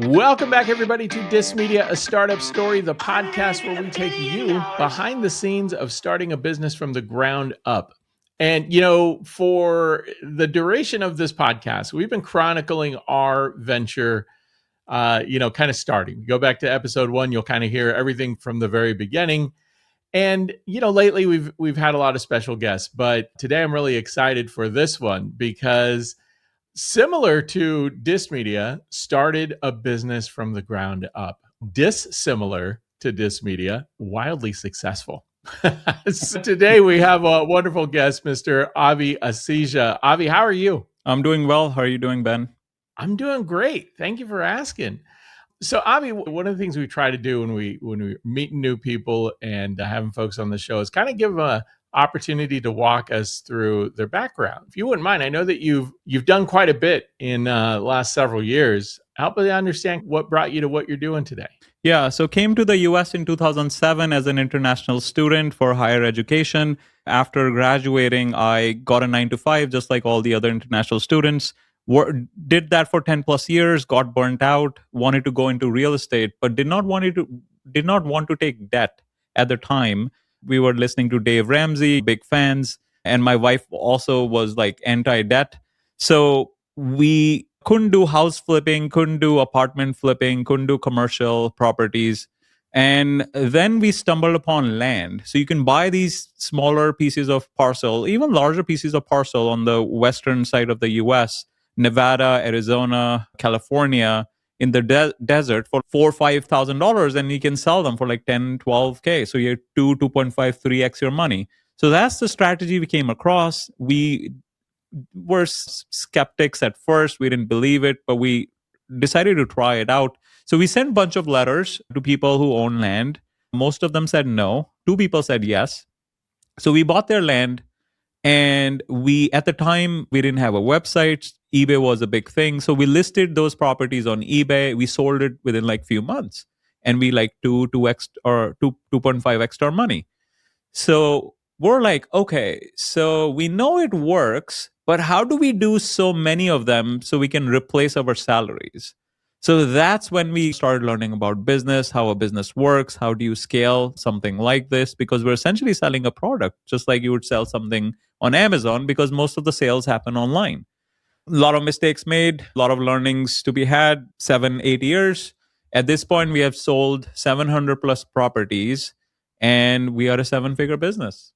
Welcome back, everybody, to DissedMedia, a startup story, the podcast where we take you behind the scenes of starting a business from the ground up. And, for the duration of this podcast, we've been chronicling our venture, kind of starting. Go back to episode 1, you'll kind of hear everything from the very beginning. And, lately we've had a lot of special guests, but today I'm really excited for this one because similar to DissedMedia, started a business from the ground up. Dissimilar to DissedMedia, wildly successful. So today we have a wonderful guest, Mr. Abi Asija. Abi, how are you? I'm doing well. How are you doing, Ben? I'm doing great. Thank you for asking. So, Abi, one of the things we try to do when we meet new people and having folks on the show is kind of give them a opportunity to walk us through their background. If you wouldn't mind, I know that you've done quite a bit in the last several years. Help me understand what brought you to what you're doing today. Yeah, so came to the US in 2007 as an international student for higher education. After graduating, I got a 9-to-5 just like all the other international students. Did that for 10 plus years, got burnt out, wanted to go into real estate, but did not want to take debt at the time. We were listening to Dave Ramsey, big fans, and my wife also was like anti-debt. So we couldn't do house flipping, couldn't do apartment flipping, couldn't do commercial properties. And then we stumbled upon land. So you can buy these smaller pieces of parcel, even larger pieces of parcel on the western side of the US, Nevada, Arizona, California, in the desert for $4,000 or $5,000, and you can sell them for like 10, 12K. So you're 2.5, 3x your money. So that's the strategy we came across. We were skeptics at first. We didn't believe it, but we decided to try it out. So we sent a bunch of letters to people who own land. Most of them said no. 2 people said yes. So we bought their land. And at the time, we didn't have a website. eBay was a big thing. So we listed those properties on eBay. We sold it within like few months. And we like 2x or 2.5x our money. So we're like, okay, so we know it works, but how do we do so many of them so we can replace our salaries? So that's when we started learning about business, how a business works, how do you scale something like this? Because we're essentially selling a product, just like you would sell something on Amazon, because most of the sales happen online. A lot of mistakes made, a lot of learnings to be had, 7-8 years. At this point, we have sold 700 plus properties, and we are a 7-figure business.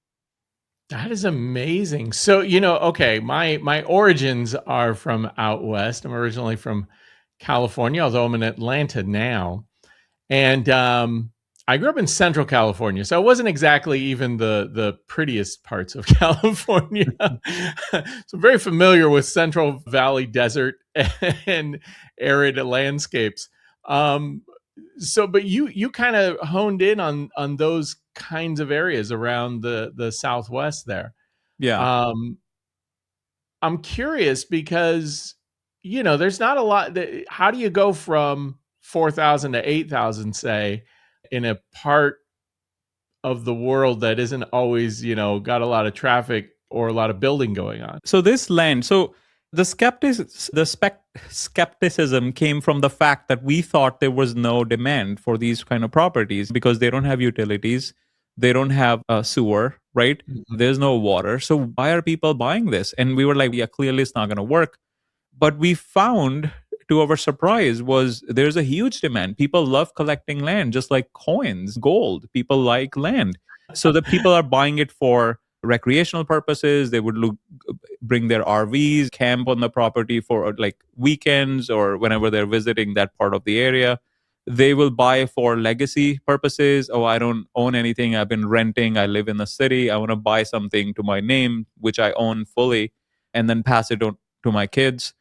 That is amazing. So, okay, my origins are from out west. I'm originally from California, although I'm in Atlanta now. And I grew up in Central California, so I wasn't exactly even the prettiest parts of California. So I'm very familiar with Central Valley desert and arid landscapes. But you kind of honed in on those kinds of areas around the Southwest there. Yeah. I'm curious because there's not a lot. How do you go from 4,000 to 8,000, say, in a part of the world that isn't always, got a lot of traffic or a lot of building going on? So this land, the skepticism came from the fact that we thought there was no demand for these kind of properties because they don't have utilities, they don't have a sewer, right? Mm-hmm. There's no water. So why are people buying this? And we were like, yeah, clearly it's not going to work. But we found, to our surprise, was there's a huge demand. People love collecting land, just like coins, gold. People like land. So the people are buying it for recreational purposes. They would bring their RVs, camp on the property for like weekends or whenever they're visiting that part of the area. They will buy for legacy purposes. Oh, I don't own anything. I've been renting. I live in the city. I want to buy something to my name, which I own fully, and then pass it on to my kids.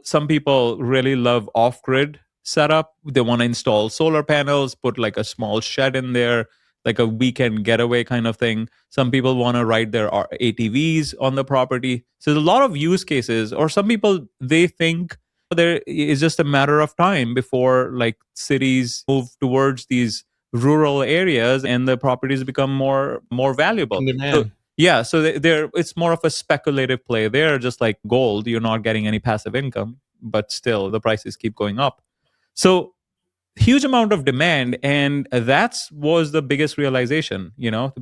Some people really love off-grid setup. They want to install solar panels, put like a small shed in there, like a weekend getaway kind of thing. Some people want to ride their ATVs on the property. So there's a lot of use cases. Or some people, they think there is just a matter of time before like cities move towards these rural areas and the properties become more valuable. So it's more of a speculative play there, just like gold. You're not getting any passive income, but still the prices keep going up. So huge amount of demand, and that's was the biggest realization.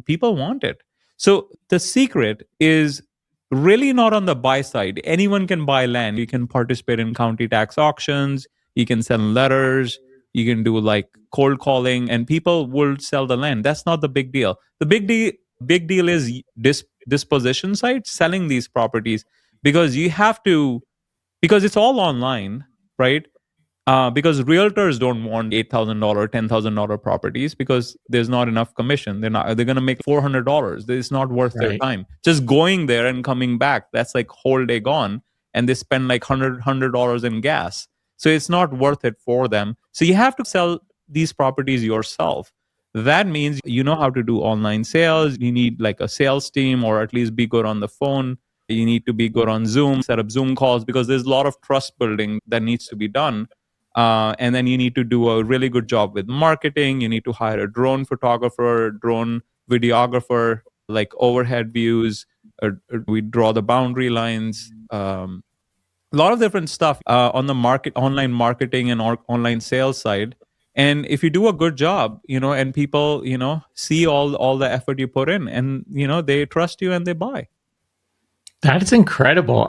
People want it. So the secret is really not on the buy side. Anyone can buy land. You can participate in county tax auctions, you can send letters, you can do like cold calling, and people will sell the land. That's not the big deal. The big deal is disposition sites selling these properties, because you have to, because it's all online, right? Because realtors don't want $8,000, $10,000 properties, because there's not enough commission. They're going to make $400. It's not worth their Right. time. Just going there and coming back, that's like whole day gone, and they spend like $100 in gas. So it's not worth it for them. So you have to sell these properties yourself. That means you know how to do online sales. You need like a sales team, or at least be good on the phone. You need to be good on Zoom, set up Zoom calls, because there's a lot of trust building that needs to be done. And then you need to do a really good job with marketing. You need to hire a drone photographer, drone videographer, like overhead views. We draw the boundary lines. A lot of different stuff on the online marketing and online sales side. And if you do a good job, and people, see all the effort you put in, and they trust you and they buy. That's incredible.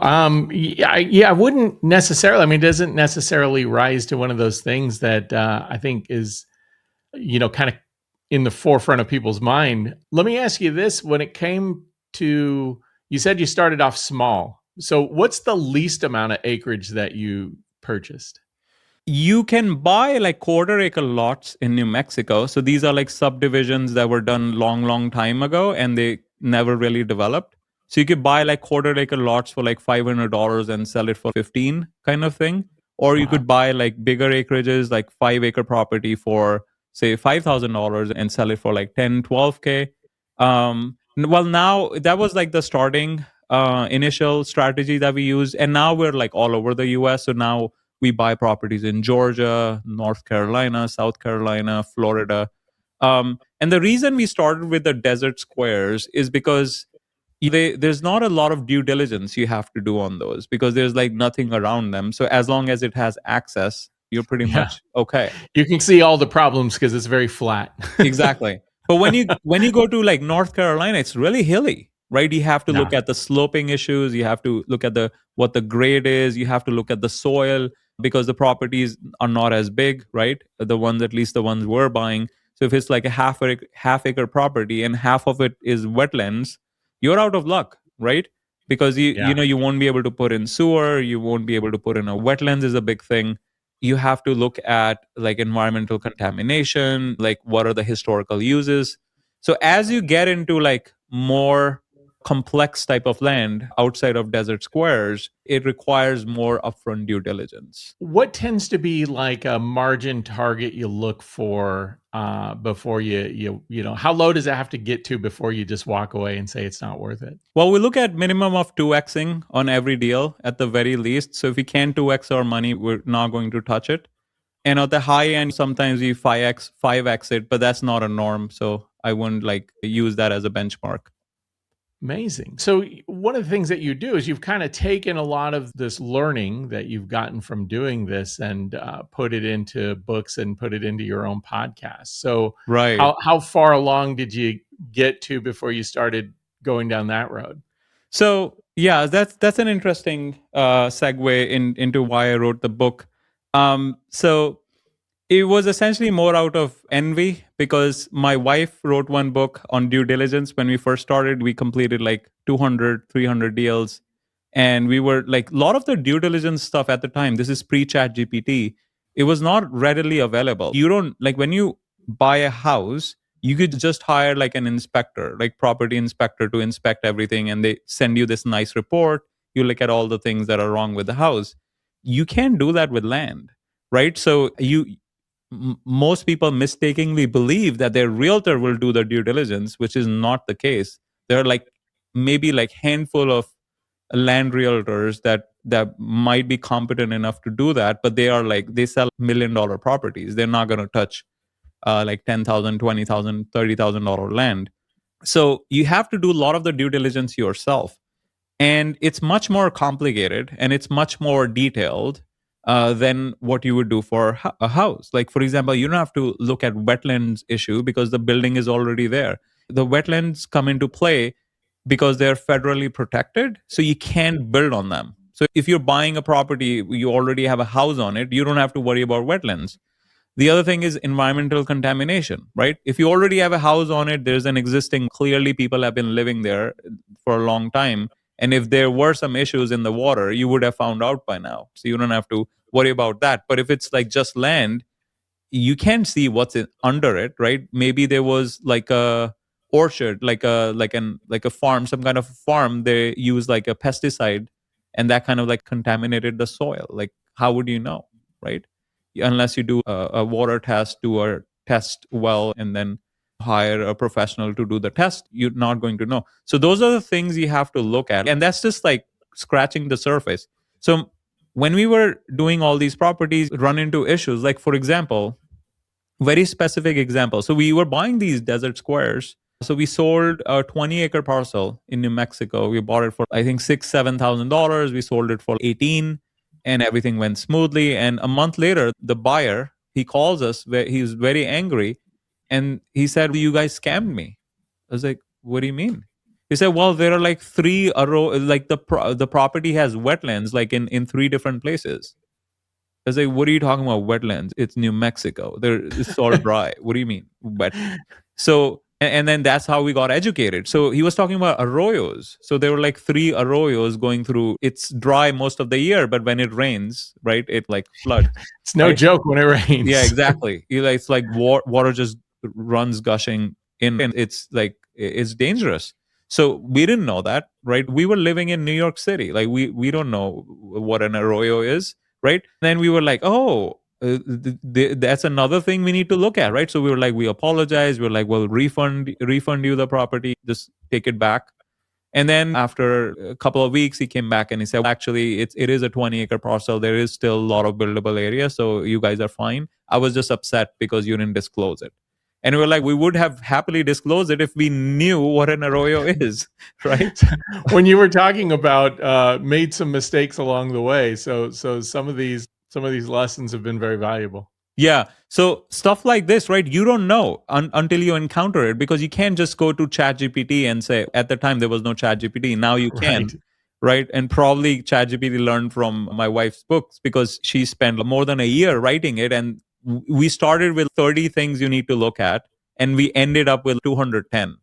Yeah, I wouldn't necessarily. I mean, it doesn't necessarily rise to one of those things that I think is, kind of in the forefront of people's mind. Let me ask you this: when it came to, you said you started off small. So, what's the least amount of acreage that you purchased? You can buy like quarter acre lots in New Mexico. So these are like subdivisions that were done long time ago, and they never really developed. So you could buy like quarter acre lots for like $500 and sell it for 15 kind of thing. Or you Wow. could buy like bigger acreages, like 5 acre property for say $5,000 and sell it for like 10, 12K. Well, now that was like the starting initial strategy that we used. And now we're like all over the US. So now we buy properties in Georgia, North Carolina, South Carolina, Florida. And the reason we started with the desert squares is because there's not a lot of due diligence you have to do on those, because there's like nothing around them. So as long as it has access, you're pretty Yeah, much okay. you can see all the problems because it's very flat. Exactly. But when you go to like North Carolina, it's really hilly, right? You have to Yeah, look at the sloping issues. You have to look at the what the grade is. You have to look at the soil, because the properties are not as big, right? The ones, at least the ones we're buying. So if it's like a half acre property and half of it is wetlands, you're out of luck, right? Because you yeah. you know you won't be able to put in sewer, you won't be able to put in a wetlands is a big thing. You have to look at like environmental contamination, like what are the historical uses. So as you get into like more complex type of land outside of desert squares, it requires more upfront due diligence. What tends to be like a margin target you look for before how low does it have to get to before you just walk away and say it's not worth it? Well, we look at minimum of 2xing on every deal at the very least. So if we can't 2x our money, we're not going to touch it. And at the high end, sometimes we 5x it, but that's not a norm. So I wouldn't like use that as a benchmark. Amazing. So one of the things that you do is you've kind of taken a lot of this learning that you've gotten from doing this and put it into books and put it into your own podcast. So Right. how far along did you get to before you started going down that road? So yeah, that's an interesting segue into why I wrote the book. So it was essentially more out of envy, because my wife wrote one book on due diligence. When we first started, we completed like 200, 300 deals. And we were like, a lot of the due diligence stuff at the time, this is pre chat GPT, it was not readily available. You don't like when you buy a house, you could just hire like an inspector, like property inspector, to inspect everything. And they send you this nice report. You look at all the things that are wrong with the house. You can't do that with land, right? So most people mistakenly believe that their realtor will do the due diligence, which is not the case. There are like maybe like handful of land realtors that might be competent enough to do that, but they are like they sell $1 million properties. They're not going to touch like 10,000, 20,000, $30,000 land. So you have to do a lot of the due diligence yourself, and it's much more complicated and it's much more detailed. than what you would do for a house. Like, for example, you don't have to look at wetlands issue because the building is already there. The wetlands come into play because they're federally protected, so you can't build on them. So if you're buying a property, you already have a house on it, you don't have to worry about wetlands. The other thing is environmental contamination, right? If you already have a house on it, there's an existing, clearly people have been living there for a long time. And if there were some issues in the water, you would have found out by now. So you don't have to worry about that. But if it's like just land, you can't see what's under it, right? Maybe there was like a orchard, like a farm, some kind of farm. They use like a pesticide, and that kind of like contaminated the soil. Like, how would you know, right? Unless you do a water test, do a test well, and then hire a professional to do the test, you're not going to know. So those are the things you have to look at, and that's just like scratching the surface. So when we were doing all these properties, run into issues. Like, for example, very specific example. So we were buying these desert squares. So we sold a 20-acre parcel in New Mexico. We bought it for I think $6,000-$7,000. We sold it for 18, and everything went smoothly. And a month later, the buyer, he calls us. He was very angry, and he said, "You guys scammed me." I was like, "What do you mean?" He said, "Well, there are like three like the property has wetlands like in three different places." I was like, "What are you talking about? Wetlands? It's New Mexico. It's all dry. What do you mean wet?" So, and then that's how we got educated. So he was talking about arroyos. So there were like three arroyos going through. It's dry most of the year, but when it rains, right, it like floods. It's no Right? joke when it rains. Yeah, exactly. It's like water just runs gushing in, and it's like it's dangerous. So we didn't know that, right? We were living in New York City. Like we don't know what an arroyo is, right? Then we were like, oh, that's another thing we need to look at, right? So we were like, we apologize. We are like, well, refund you the property, just take it back. And then after a couple of weeks, he came back and he said, actually, it is a 20-acre parcel. There is still a lot of buildable area, so you guys are fine. I was just upset because you didn't disclose it. And we were like, we would have happily disclosed it if we knew what an arroyo is, right? When you were talking about made some mistakes along the way, so some of these lessons have been very valuable. Yeah. So stuff like this, right? You don't know until you encounter it, because you can't just go to ChatGPT and say, at the time there was no ChatGPT. Now you can, right? And probably ChatGPT learned from my wife's books because she spent more than a year writing it. And we started with 30 things you need to look at, and we ended up with 210.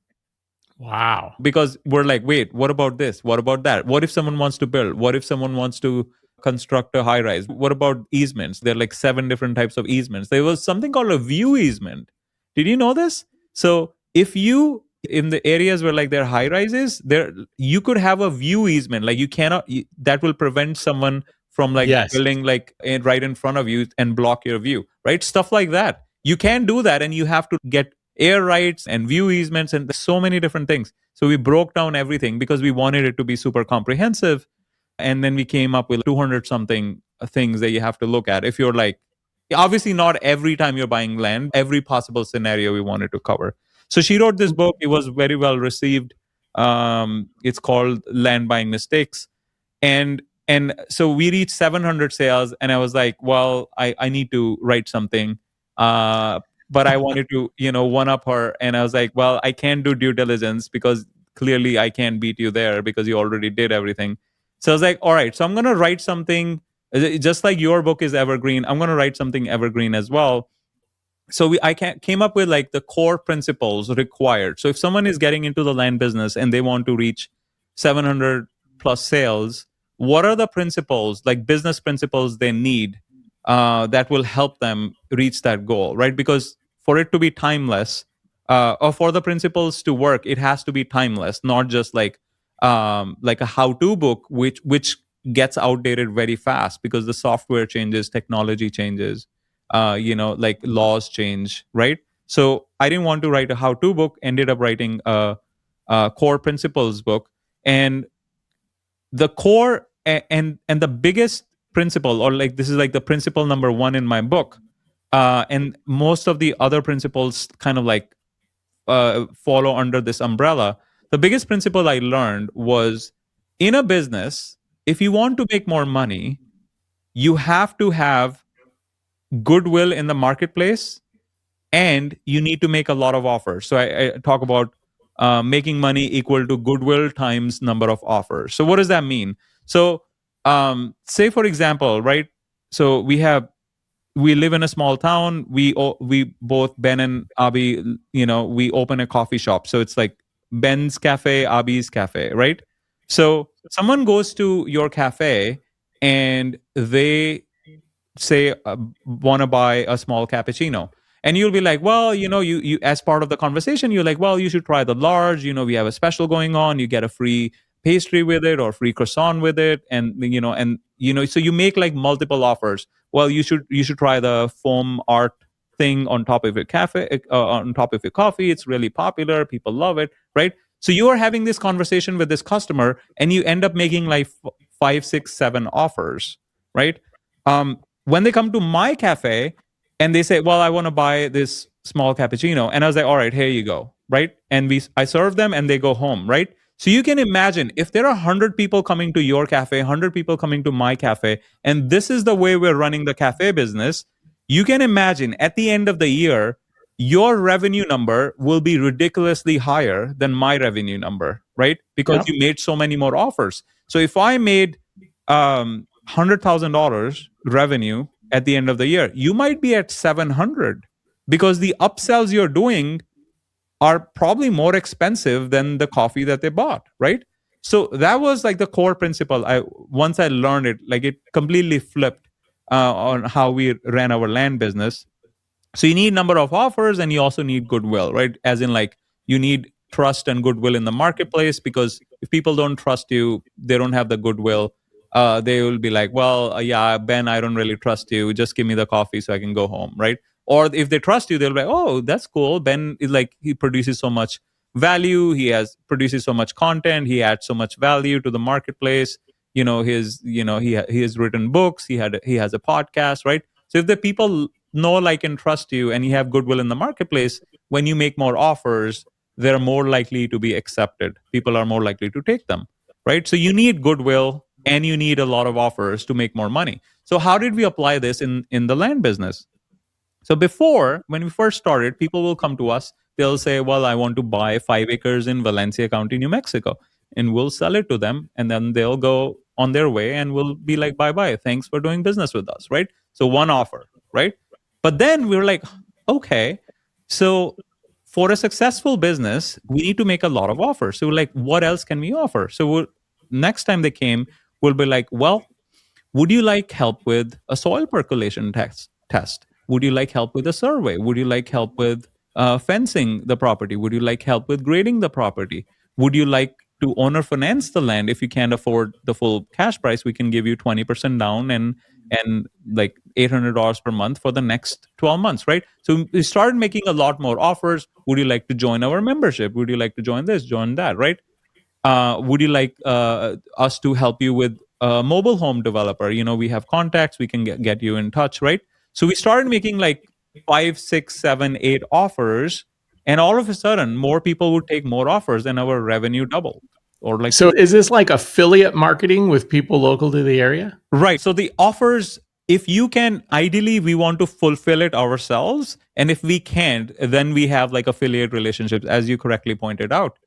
Wow. Because we're like, wait, what about this? What about that? What if someone wants to build? What if someone wants to construct a high rise? What about easements? There are like 7 different types of easements. There was something called a view easement. Did you know this? So if you, in the areas where like there are high rises, there you could have a view easement. Like you cannot, that will prevent someone from like building like right in front of you and block your view, right? Stuff like that. You can't do that, and you have to get air rights and view easements and so many different things. So we broke down everything because we wanted it to be super comprehensive. And then we came up with 200 something things that you have to look at. If you're like, obviously not every time you're buying land, every possible scenario we wanted to cover. So she wrote this book. It was very well received. It's called Land Buying Mistakes. And so we reached 700 sales, and I was like, well, I need to write something. But I wanted to, one up her. And I was like, well, I can't do due diligence because clearly I can't beat you there because you already did everything. So I was like, all right, so I'm going to write something just like your book is evergreen. I'm going to write something evergreen as well. So came up with like the core principles required. So if someone is getting into the land business and they want to reach 700 plus sales, what are the principles, like business principles they need that will help them reach that goal, right? Because for it to be timeless, or for the principles to work, it has to be timeless, not just like a how-to book, which gets outdated very fast because the software changes, technology changes, like laws change, right? So I didn't want to write a how-to book. Ended up writing a core principles book, and the core and the biggest principle, or like this is like the principle number 1 in my book, and most of the other principles kind of like follow under this umbrella. The biggest principle I learned was, in a business, if you want to make more money, you have to have goodwill in the marketplace, and you need to make a lot of offers. So I talk about making money equal to goodwill times number of offers. So what does that mean? So say for example, right? So we live in a small town. We both, Ben and Abi, we open a coffee shop. So it's like Ben's cafe, Abi's cafe, right? So someone goes to your cafe and they say want to buy a small cappuccino, and you'll be like, well, you as part of the conversation, you're like, well, you should try the large. We have a special going on. You get a free pastry with it or free croissant with it, and so you make like multiple offers. Well, you should try the foam art thing on top of your cafe, on top of your coffee. It's really popular. People love it, right? So you are having this conversation with this customer, and you end up making like five, six, seven offers, right? When they come to my cafe and they say, well, I want to buy this small cappuccino, and I was like, all right, here you go, right? And I serve them and they go home, right? So you can imagine if there are 100 people coming to your cafe, 100 people coming to my cafe, and this is the way we're running the cafe business, you can imagine at the end of the year, your revenue number will be ridiculously higher than my revenue number, right? Because Yeah. you made so many more offers. So if I made $100,000 revenue at the end of the year, you might be at 700 because the upsells you're doing are probably more expensive than the coffee that they bought, right? So that was like the core principle. Once I learned it, like it completely flipped on how we ran our land business. So you need number of offers, and you also need goodwill, right? As in, like, you need trust and goodwill in the marketplace, because if people don't trust you, they don't have the goodwill. They will be like, well, yeah, Ben, I don't really trust you. Just give me the coffee so I can go home, right? Or if they trust you, they'll be like, oh, that's cool. Ben is like, he produces so much value. He has produces so much content. He adds so much value to the marketplace. He has written books. He has a podcast, right? So if the people know, like, and trust you, and you have goodwill in the marketplace, when you make more offers, they're more likely to be accepted. People are more likely to take them, right? So you need goodwill and you need a lot of offers to make more money. So how did we apply this in the land business? So before, when we first started, people will come to us. They'll say, well, I want to buy 5 acres in Valencia County, New Mexico. And we'll sell it to them. And then they'll go on their way and we'll be like, bye bye. Thanks for doing business with us, right? So one offer, right? But then we were like, okay, so for a successful business, we need to make a lot of offers. So we're like, what else can we offer? So next time they came, we'll be like, well, would you like help with a soil percolation test? Would you like help with a survey? Would you like help with fencing the property? Would you like help with grading the property? Would you like to owner finance the land? If you can't afford the full cash price, we can give you 20% down and like $800 per month for the next 12 months, right? So we started making a lot more offers. Would you like to join our membership? Would you like to join this, join that, right? Would you like us to help you with a mobile home developer? We have contacts. We can get you in touch, right? So we started making like 5, 6, 7, 8 offers, and all of a sudden, more people would take more offers, and our revenue doubled. Or like, So is this like affiliate marketing with people local to the area? right. So the offers, if you can, ideally, we want to fulfill it ourselves, and if we can't, then we have like affiliate relationships, as you correctly pointed out.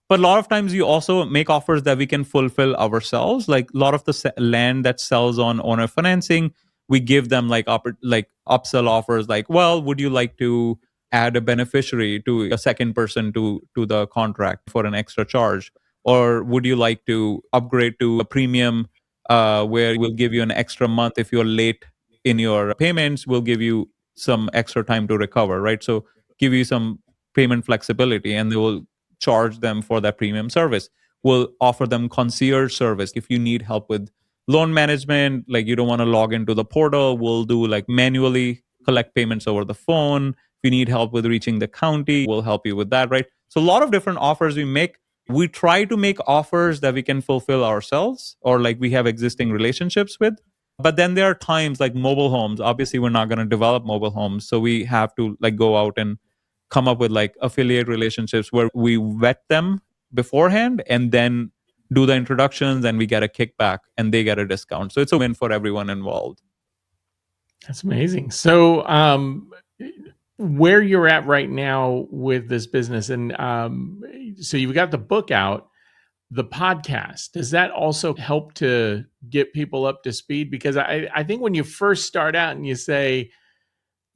But a lot of times you also make offers that we can fulfill ourselves. Like a lot of the land that sells on owner financing, we give them like upsell offers. Like, well, would you like to add a beneficiary to a second person to the contract for an extra charge, or would you like to upgrade to a premium where we'll give you an extra month if you're late in your payments? We'll give you some extra time to recover, right? So give you some payment flexibility, and they will charge them for that premium service. We'll offer them concierge service. If you need help with loan management, like you don't want to log into the portal, we'll do like manually collect payments over the phone. If you need help with reaching the county, we'll help you with that, right? So a lot of different offers we make. We try to make offers that we can fulfill ourselves or like we have existing relationships with. But then there are times like mobile homes. Obviously, we're not going to develop mobile homes. So we have to like go out and come up with like affiliate relationships where we vet them beforehand and then do the introductions, and we get a kickback and they get a discount. So it's a win for everyone involved. That's amazing. So, where you're at right now with this business, and so you've got the book out, the podcast, does that also help to get people up to speed? Because I think when you first start out and you say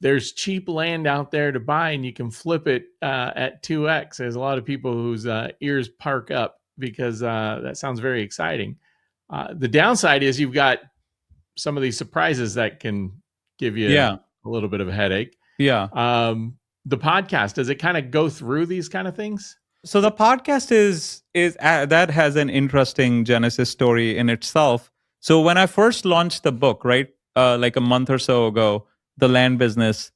there's cheap land out there to buy and you can flip it at 2x, there's a lot of people whose ears perk up because that sounds very exciting. The downside is you've got some of these surprises that can give you a little bit of a headache. Yeah. The podcast, does it kind of go through these kind of things? So the podcast is that has an interesting genesis story in itself. So when I first launched the book, right, like a month or so ago, the land business,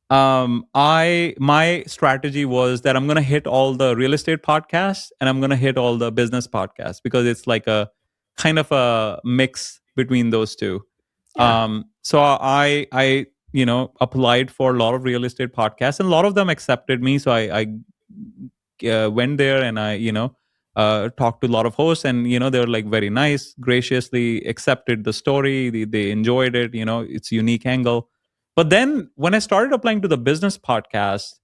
my strategy was that I'm going to hit all the real estate podcasts and I'm going to hit all the business podcasts because it's like a kind of a mix between those two. Yeah. So I applied for a lot of real estate podcasts and a lot of them accepted me. So I went there and I talked to a lot of hosts, and they were like very nice, graciously accepted the story. They enjoyed it. It's a unique angle. But then when I started applying to the business podcast,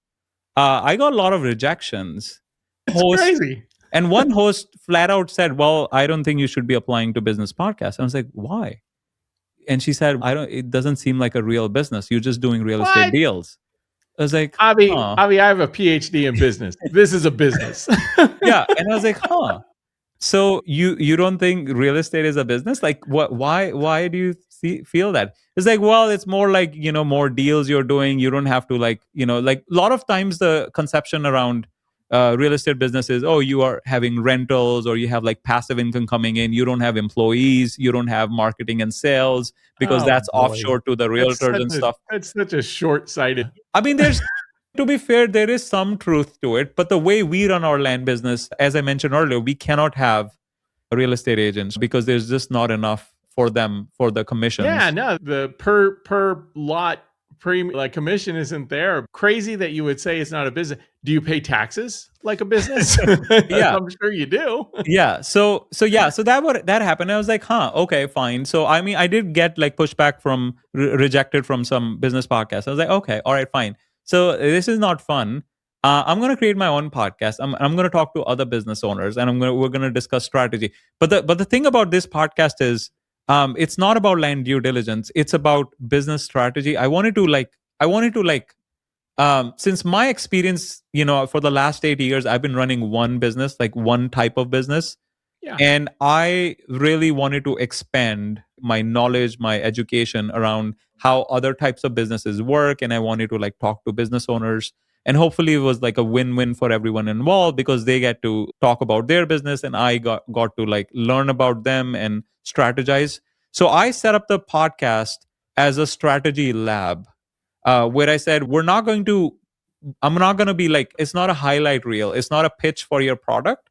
I got a lot of rejections. It's crazy. And one host flat out said, "Well, I don't think you should be applying to business podcasts." I was like, "Why?" And she said, "It doesn't seem like a real business. You're just doing real estate deals." I was like, Abi, I have a PhD in business. This is a business. Yeah. And I was like, so you don't think real estate is a business? Like, what? Why do you feel that? It's like, well, it's more like, more deals you're doing. You don't have to like a lot of times the conception around real estate business is, oh, you are having rentals or you have like passive income coming in. You don't have employees. You don't have marketing and sales because that's offshore to the realtors and stuff. That's such a short-sighted. I mean, to be fair, there is some truth to it. But the way we run our land business, as I mentioned earlier, we cannot have real estate agents because there's just not enough for them for the commissions. Yeah, no, the per lot commission isn't there. Crazy that you would say it's not a business. Do you pay taxes like a business? Yeah, I'm sure you do. Yeah. So that happened. I was like, okay, fine. So I mean, I did get like pushback from rejected from some business podcasts. I was like, okay, all right, fine. So this is not fun. I'm going to create my own podcast. I'm going to talk to other business owners, and we're going to discuss strategy. But the thing about this podcast is, it's not about land due diligence. It's about business strategy. I wanted to since my experience, for the last 8 years, I've been running one business, like one type of business. Yeah. And I really wanted to expand my knowledge, my education around how other types of businesses work. And I wanted to like talk to business owners. And hopefully it was like a win-win for everyone involved because they get to talk about their business and I got to like learn about them and strategize. So I set up the podcast as a strategy lab where I said, I'm not going to be like, it's not a highlight reel. It's not a pitch for your product,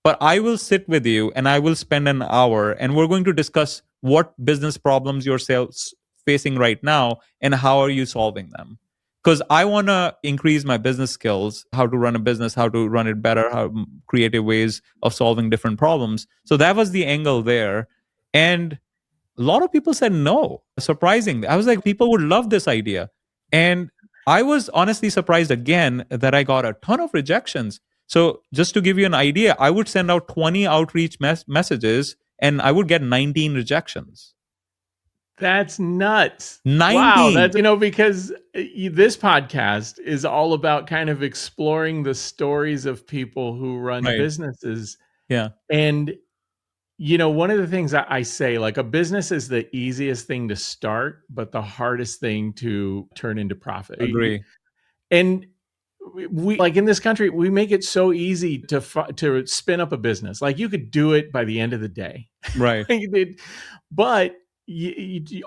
but I will sit with you and I will spend an hour and we're going to discuss what business problems you're facing right now and how are you solving them. Because I want to increase my business skills, how to run a business, how to run it better, how creative ways of solving different problems. So that was the angle there. And a lot of people said no, surprisingly. I was like, people would love this idea. And I was honestly surprised again that I got a ton of rejections. So just to give you an idea, I would send out 20 outreach messages and I would get 19 rejections. That's nuts. 90. Wow. That's, because this podcast is all about kind of exploring the stories of people who run businesses. Yeah. And, one of the things I say, like a business is the easiest thing to start, but the hardest thing to turn into profit. Agree. And we like in this country, we make it so easy to spin up a business. Like you could do it by the end of the day. Right. But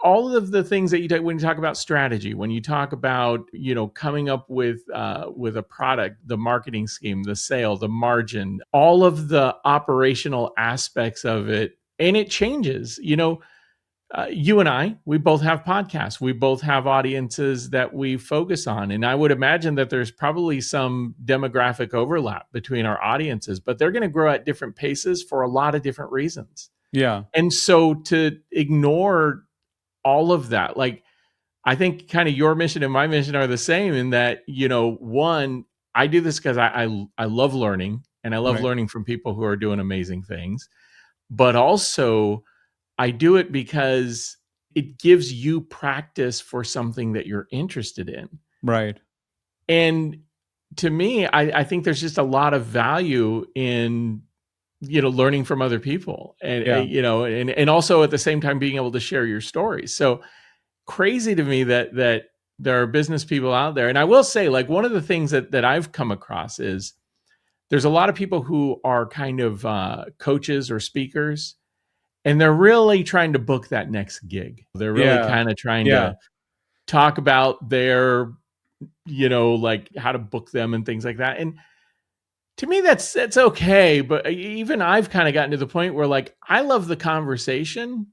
all of the things that you take when you talk about strategy, when you talk about coming up with a product, the marketing scheme, the sale, the margin, all of the operational aspects of it, and it changes. You and I, we both have podcasts. We both have audiences that we focus on. And I would imagine that there's probably some demographic overlap between our audiences, but they're going to grow at different paces for a lot of different reasons. Yeah. And so to ignore all of that, like, I think kind of your mission and my mission are the same in that, one, I do this because I love learning, and I love Right. learning from people who are doing amazing things. But also, I do it because it gives you practice for something that you're interested in. Right. And to me, I think there's just a lot of value in, learning from other people, and, Yeah. and also at the same time being able to share your stories. So crazy to me that there are business people out there. And I will say, like, one of the things that I've come across is there's a lot of people who are kind of coaches or speakers, and they're really trying to book that next gig. They're really Yeah. kind of trying Yeah. to talk about their, like how to book them and things like that. And to me, that's okay. But even I've kind of gotten to the point where, like, I love the conversation,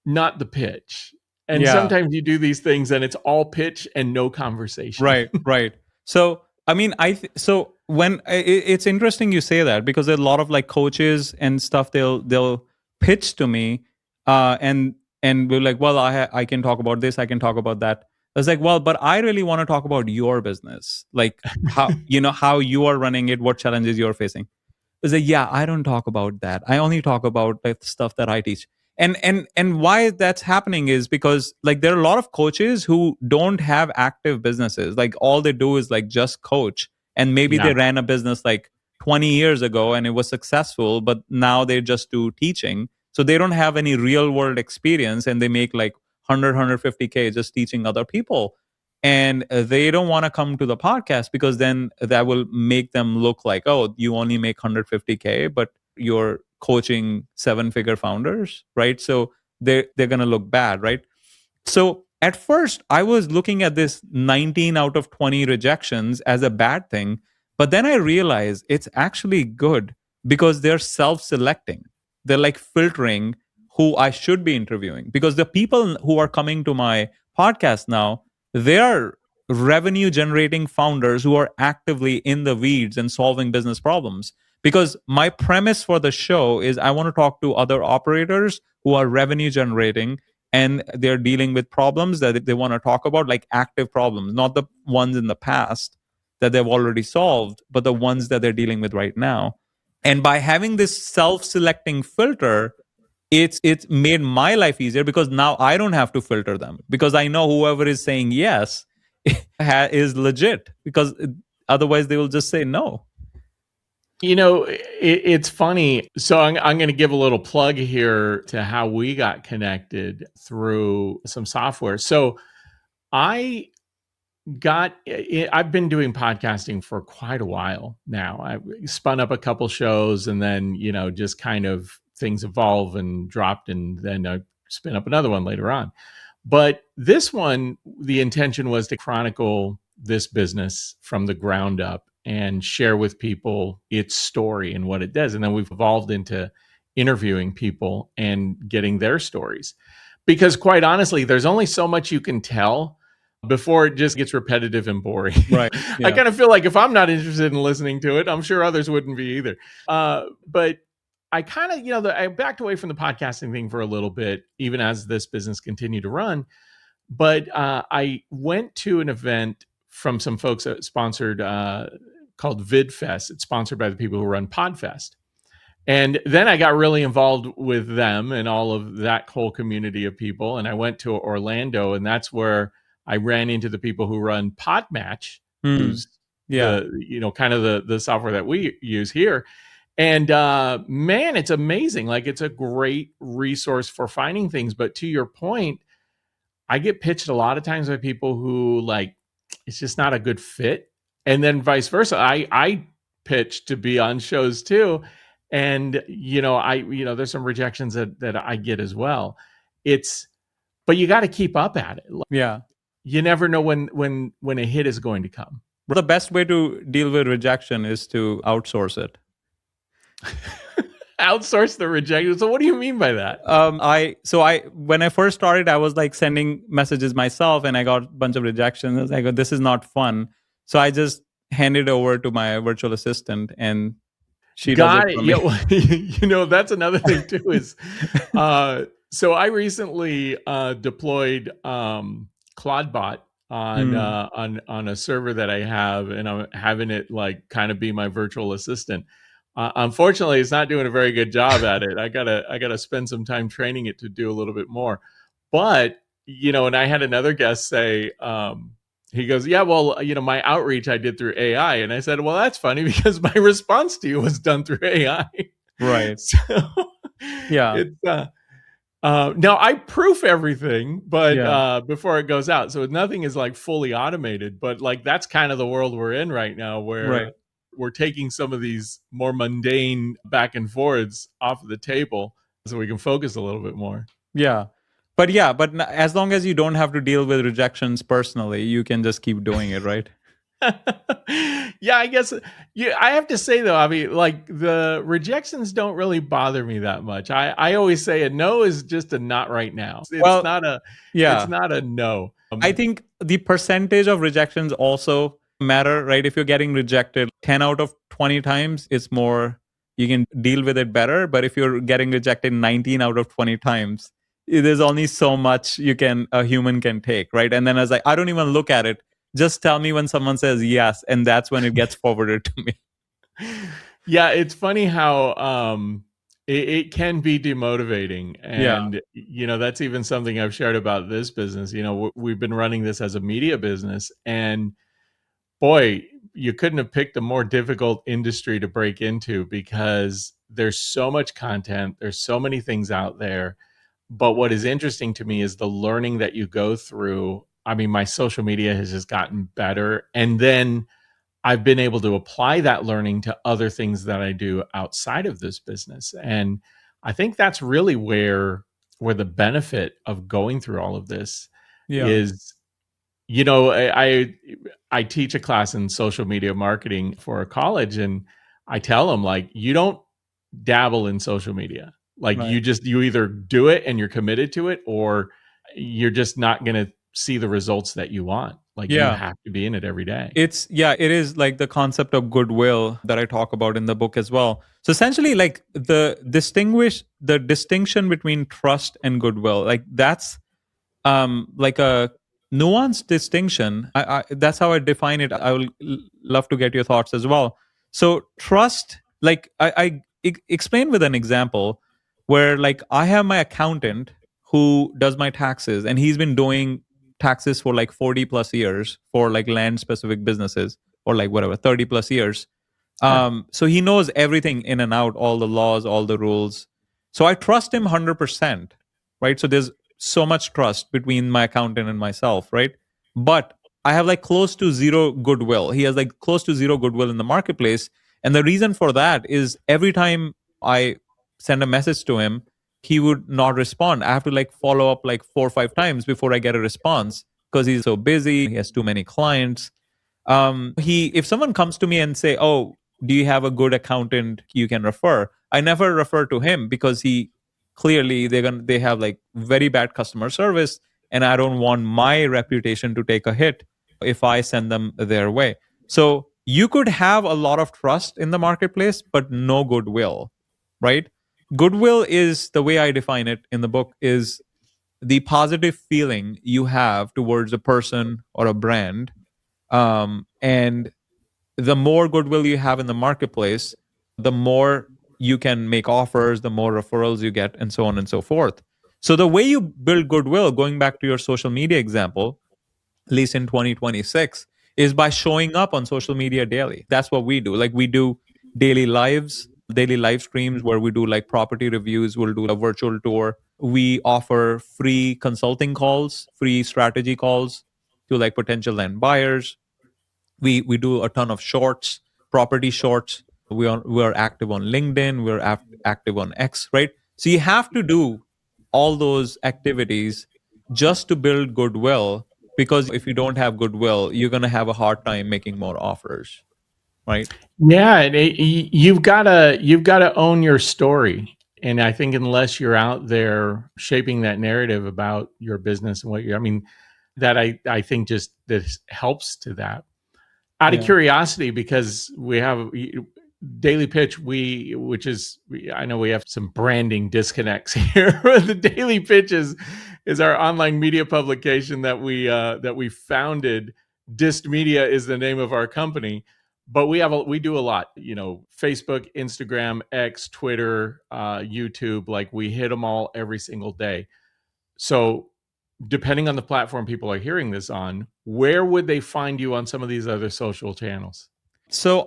not the pitch. And Yeah. sometimes you do these things and it's all pitch and no conversation. Right. Right. So, I mean, so when it's interesting you say that, because there are a lot of like coaches and stuff, they'll pitch to me, and we're like, well, I can talk about this, I can talk about that. I was like, well, but I really want to talk about your business, like how how you are running it, what challenges you're facing. Is like, yeah, I don't talk about that. I only talk about the stuff that I teach. And why that's happening is because, like, there are a lot of coaches who don't have active businesses. Like, all they do is like just coach. And maybe Yeah. they ran a business like 20 years ago and it was successful, but now they just do teaching. So they don't have any real world experience, and they make like 150K just teaching other people. And they don't want to come to the podcast because then that will make them look like, oh, you only make 150K, but you're coaching 7-figure founders, right? So they're going to look bad, right? So at first I was looking at this 19 out of 20 rejections as a bad thing, but then I realized it's actually good, because they're self-selecting. They're like filtering who I should be interviewing, because the people who are coming to my podcast now, they are revenue generating founders who are actively in the weeds and solving business problems. Because my premise for the show is I want to talk to other operators who are revenue generating, and they're dealing with problems that they want to talk about, like active problems, not the ones in the past that they've already solved, but the ones that they're dealing with right now. And by having this self-selecting filter, it's made my life easier, because now I don't have to filter them, because I know whoever is saying yes is legit, because otherwise they will just say no. It's funny. So I'm going to give a little plug here to how we got connected through some software. So I've been doing podcasting for quite a while now. I spun up a couple shows, and then, just kind of things evolve and dropped, and then I spin up another one later on. But this one, the intention was to chronicle this business from the ground up and share with people its story and what it does. And then we've evolved into interviewing people and getting their stories. Because quite honestly, there's only so much you can tell before it just gets repetitive and boring. Right. I Yeah. kind of feel like if I'm not interested in listening to it, I'm sure others wouldn't be either. But I kind of, I backed away from the podcasting thing for a little bit, even as this business continued to run. But I went to an event from some folks that sponsored called VidFest. It's sponsored by the people who run PodFest. And then I got really involved with them and all of that whole community of people. And I went to Orlando, and that's where I ran into the people who run Podmatch, who's Yeah. the, kind of the software that we use here. And man, it's amazing. Like, it's a great resource for finding things. But to your point, I get pitched a lot of times by people who, like, it's just not a good fit. And then vice versa. I pitch to be on shows too. And, there's some rejections that I get as well. But you got to keep up at it. Like, Yeah. you never know when a hit is going to come. The best way to deal with rejection is to outsource it. Outsource the rejection. So what do you mean by that? I when I first started, I was like sending messages myself, and I got a bunch of rejections. I was like, oh, this is not fun. So I just handed it over to my virtual assistant, and she does it Got it. for Yeah, me. well, that's another thing too is so I recently deployed Claudebot Hmm. on a server that I have, and I'm having it like kind of be my virtual assistant. Unfortunately, it's not doing a very good job at it. I gotta spend some time training it to do a little bit more. But and I had another guest say, he goes, yeah, well, my outreach I did through AI, and I said, well, that's funny because my response to you was done through AI. Right. So Yeah. it's now I proof everything, but Yeah. before it goes out, so nothing is like fully automated. But like that's kind of the world we're in right now, Right. where we're taking some of these more mundane back and forths off of the table, so we can focus a little bit more. Yeah. But yeah, but as long as you don't have to deal with rejections personally, you can just keep doing it, right? Yeah, I guess. Yeah, I have to say though, I mean, like the rejections don't really bother me that much. I always say a no is just a not right now. It's Well, not a it's yeah. not a no. I think the percentage of rejections also matter, right? If you're getting rejected 10 out of 20 times, it's more, you can deal with it better. But if you're getting rejected 19 out of 20 times, there's only so much a human can take, right? And then I was like, I don't even look at it. Just tell me when someone says yes, and that's when it gets forwarded to me. Yeah, it's funny how it can be demotivating, Yeah, and that's even something I've shared about this business. We've been running this as a media business, and boy, you couldn't have picked a more difficult industry to break into because there's so much content, there's so many things out there. But what is interesting to me is the learning that you go through. I mean, my social media has just gotten better, and then I've been able to apply that learning to other things that I do outside of this business. And I think that's really where the benefit of going through all of this yeah, is. I teach a class in social media marketing for a college, and I tell them, like, you don't dabble in social media. Like, right. you either do it and you're committed to it, or you're just not going to see the results that you want. Like, you Yeah. have to be in it every day. It is like the concept of goodwill that I talk about in the book as well. So essentially, like the distinction between trust and goodwill, like that's like a nuanced distinction. That's how I define it. I will love to get your thoughts as well. So trust, like explain with an example where like I have my accountant who does my taxes, and he's been doing taxes for like 40 plus years for like land specific businesses, or like whatever 30 plus years. Sure. So he knows everything in and out, all the laws, all the rules. So I trust him 100%, right? So there's so much trust between my accountant and myself, right? But I have like close to zero goodwill. He has like close to zero goodwill in the marketplace. And the reason for that is every time I send a message to him, he would not respond. I have to like follow up like 4 or 5 times before I get a response because he's so busy. He has too many clients. He if someone comes to me and say, oh, do you have a good accountant you can refer, I never refer to him because he clearly they have like very bad customer service, and I don't want my reputation to take a hit if I send them their way. So you could have a lot of trust in the marketplace but no goodwill, right? Goodwill is, the way I define it in the book, is the positive feeling you have towards a person or a brand. And the more goodwill you have in the marketplace, the more you can make offers, the more referrals you get, and so on and so forth. So the way you build goodwill, going back to your social media example, at least in 2026, is by showing up on social media daily. That's what we do. Like we do daily lives, daily live streams where we do like property reviews, we'll do a virtual tour. We offer free consulting calls, free strategy calls to like potential land buyers. We do a ton of shorts, property shorts. We are active on LinkedIn, we're active on X, right? So you have to do all those activities just to build goodwill, because if you don't have goodwill, you're going to have a hard time making more offers, right? Yeah, and you've gotta own your story, and I think unless you're out there shaping that narrative about your business and what I mean, that I think just this helps to that. Out of Yeah. curiosity, because we have Daily Pitch, I know we have some branding disconnects here. The Daily Pitch is our online media publication that we founded. DissedMedia is the name of our company, but we do a lot. Facebook, Instagram, X, Twitter, YouTube. Like we hit them all every single day. So depending on the platform people are hearing this on, where would they find you on some of these other social channels? So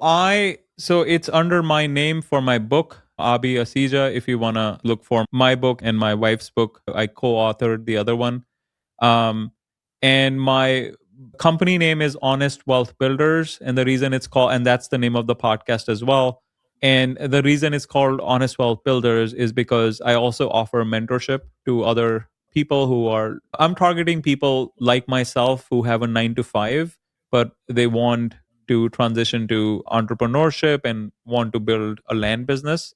it's under my name for my book, Abi Asija. If you want to look for my book and my wife's book, I co-authored the other one. Um, and my company name is Honest Wealth Builders, and the reason it's called, and that's the name of the podcast as well. And the reason it's called Honest Wealth Builders is because I also offer mentorship to other people I'm targeting people like myself who have a 9 to 5, but they want to transition to entrepreneurship and want to build a land business.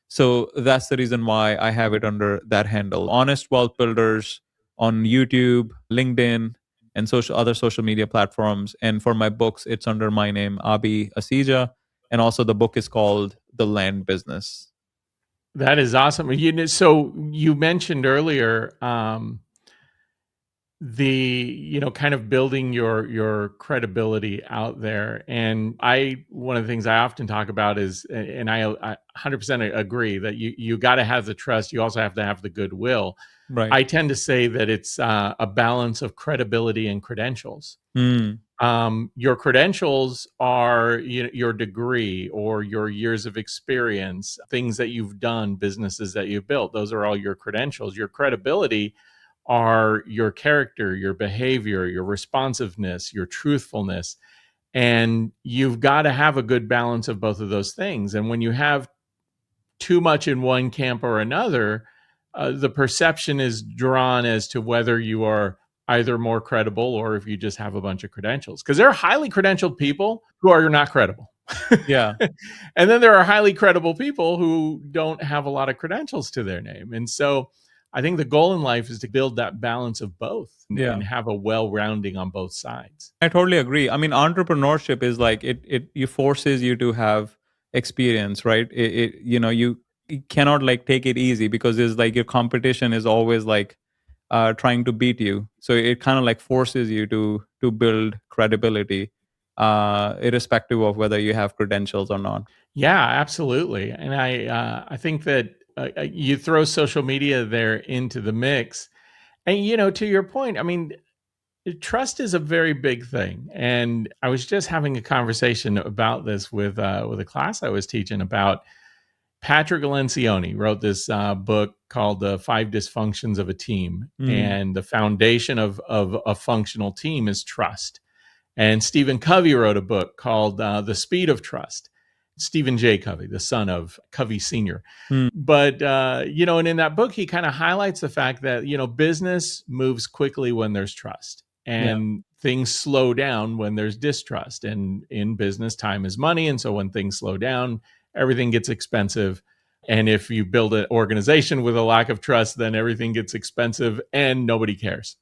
So that's the reason why I have it under that handle. Honest Wealth Builders on YouTube, LinkedIn, and other social media platforms. And for my books, it's under my name, Abi Asija. And also the book is called The Land Business. That is awesome. So you mentioned earlier the kind of building your credibility out there, and one of the things I often talk about is, and I 100% agree that you got to have the trust. You also have to have the goodwill. Right. I tend to say that it's a balance of credibility and credentials. Mm. Your credentials are your degree or your years of experience, things that you've done, businesses that you've built. Those are all your credentials. Your credibility are your character, your behavior, your responsiveness, your truthfulness. And you've got to have a good balance of both of those things. And when you have too much in one camp or another, the perception is drawn as to whether you are either more credible or if you just have a bunch of credentials. Because there are highly credentialed people who are not credible. Yeah. And then there are highly credible people who don't have a lot of credentials to their name. And so I think the goal in life is to build that balance of both and have a well-rounding on both sides. I totally agree. I mean, entrepreneurship is like it forces you to have experience, right? You cannot like take it easy because it's like your competition is always like trying to beat you. So it kind of like forces you to build credibility, irrespective of whether you have credentials or not. Yeah, absolutely. And I think that you throw social media there into the mix, and to your point, I mean, trust is a very big thing. And I was just having a conversation about this with a class I was teaching about. Patrick Lencioni wrote this book called "The Five Dysfunctions of a Team," and the foundation of a functional team is trust. And Stephen Covey wrote a book called "The Speed of Trust." Stephen J. Covey, the son of Covey Sr. But, and in that book, he kind of highlights the fact that, business moves quickly when there's trust, and things slow down when there's distrust. And in business, time is money. And so when things slow down, everything gets expensive. And if you build an organization with a lack of trust, then everything gets expensive and nobody cares.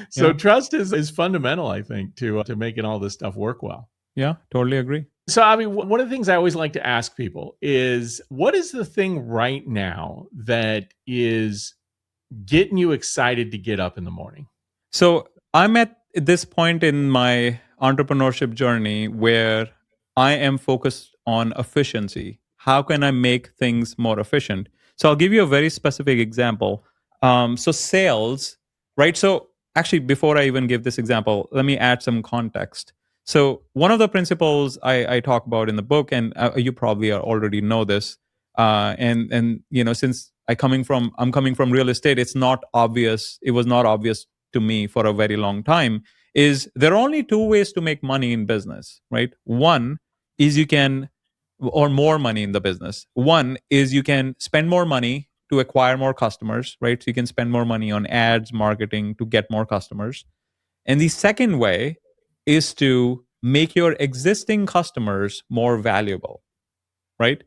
So trust is fundamental, I think, to making all this stuff work well. Yeah, totally agree. So, I mean, one of the things I always like to ask people is, what is the thing right now that is getting you excited to get up in the morning? So I'm at this point in my entrepreneurship journey where I am focused on efficiency. How can I make things more efficient? So I'll give you a very specific example. So sales, right? So actually, before I even give this example, let me add some context. So one of the principles I talk about in the book, and you probably already know this, and since I'm coming from real estate, it's not obvious. It was not obvious to me for a very long time. Is there are only two ways to make money in business, right? One is or more money in the business. One is you can spend more money to acquire more customers, right? So you can spend more money on ads, marketing to get more customers. And the second way is to make your existing customers more valuable, right?